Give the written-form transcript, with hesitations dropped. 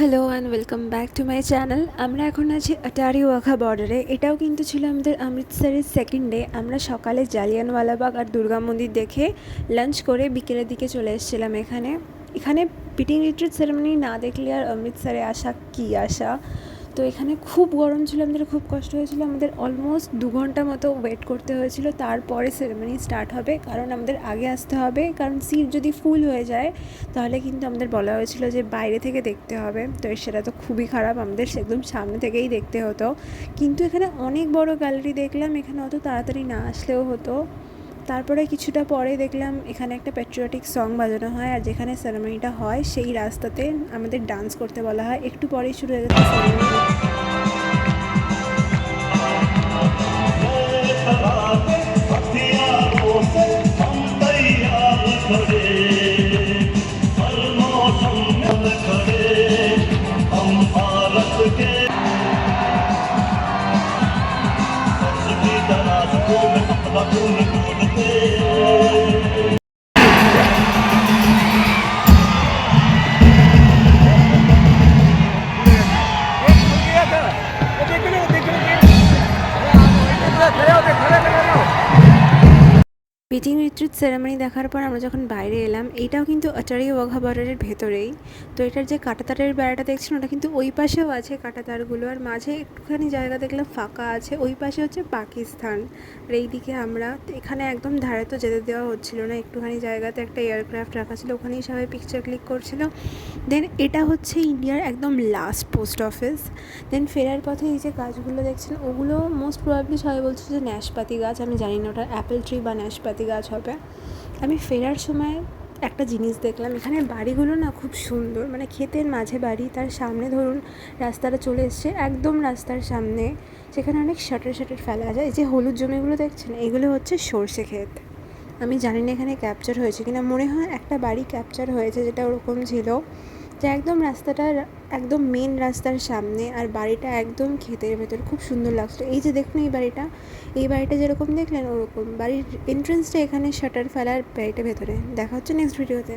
Hello and welcome back to my channel. আমরা এখন আছি আটারি ওয়াঘা বর্ডারে। এটাও কিন্তু ছিল আমাদের অমৃতসরের সেকেন্ড ডে। আমরা সকালে জালিয়ানওয়ালাবাগ আর দুর্গা মন্দির দেখে লাঞ্চ করে বিকেলের দিকে চলে এসেছিলাম এখানে। এখানে পিটিং রিট্রিট সেরেমনি না দেখলে আর অমৃতসরে আসা কী আসা। তো এখানে খুব গরম ছিল, আমাদের খুব কষ্ট হয়েছিল। আমাদের অলমোস্ট 2 ঘন্টা মতো ওয়েট করতে হয়েছিল, তারপরে সেরেমনি স্টার্ট হবে। কারণ আমাদের আগে আসতে হবে, কারণ সিট যদি ফুল হয়ে যায় তাহলে কিন্তু আমাদের বলা হয়েছিল যে বাইরে থেকে দেখতে হবে। তো সেটা তো খুবই খারাপ, আমাদের একদম সামনে থেকেই দেখতে হতো। কিন্তু এখানে অনেক বড় গ্যালারি দেখলাম, এখানে অত তাড়াতাড়ি না আসলেও হতো। তারপরে কিছুটা পরে দেখলাম এখানে একটা প্যাট্রিয়টিক সং বাজানো হয়, আর যেখানে সেরেমনিটা হয় সেই রাস্তাতে আমাদের ডান্স করতে বলা হয়। একটু পরেই শুরু হয়ে গেছে সেরেমনি। পিটিং রিট্রিট সেরেমনি দেখার পর আমরা যখন বাইরে এলাম, এইটাও কিন্তু আটারি ওয়াঘা বর্ডারের ভেতরেই। তো এটার যে কাঁটাতারের বেড়াটা দেখছেন ওটা কিন্তু ওই পাশেও আছে কাঁটাতারগুলো, আর মাঝে একটুখানি জায়গা দেখলাম ফাঁকা আছে, ওই পাশে হচ্ছে পাকিস্তান। আর এইদিকে আমরা এখানে একদম ধারে তো যেতে দেওয়া হচ্ছিল না, একটুখানি জায়গাতে একটা এয়ারক্রাফট রাখা ছিল, ওখানেই সবাই পিকচার ক্লিক করছিল। দেন এটা হচ্ছে ইন্ডিয়ার একদম লাস্ট পোস্ট অফিস। দেন ফেরার পথে এই যে গাছগুলো দেখছেন ওগুলো মোস্ট প্রবাবলি সবাই বলছে যে ন্যাশপাতি গাছ, আমি জানি না ওটা অ্যাপেল ট্রি বা ন্যাশপাতি গাছ হবে। আমি ফেরার সময় একটা জিনিস দেখলাম, এখানে বাড়িগুলো না খুব সুন্দর, মানে ক্ষেতের মাঝে বাড়ি, তার সামনে ধরুন রাস্তাটা চলে এসছে একদম রাস্তার সামনে, সেখানে অনেক শাটার শাটার ফেলা যায়। এই যে হলুদ জমিগুলো দেখছেন এগুলো হচ্ছে সর্ষে ক্ষেত। আমি জানি না এখানে ক্যাপচার হয়েছে কিনা, মনে হয় একটা বাড়ি ক্যাপচার হয়েছে যেটা ওরকম ছিল, যে একদম রাস্তাটার একদম মেন রাস্তার সামনে, আর বাড়িটা একদম ক্ষেতের ভেতর, খুব সুন্দর লাগতো। এই যে দেখুন এই বাড়িটা যেরকম দেখলেন ওরকম বাড়ির এন্ট্রেন্সটা এখানে, শাটার ফেলার বাড়িটা ভেতরে। দেখা হচ্ছে নেক্সট ভিডিওতে।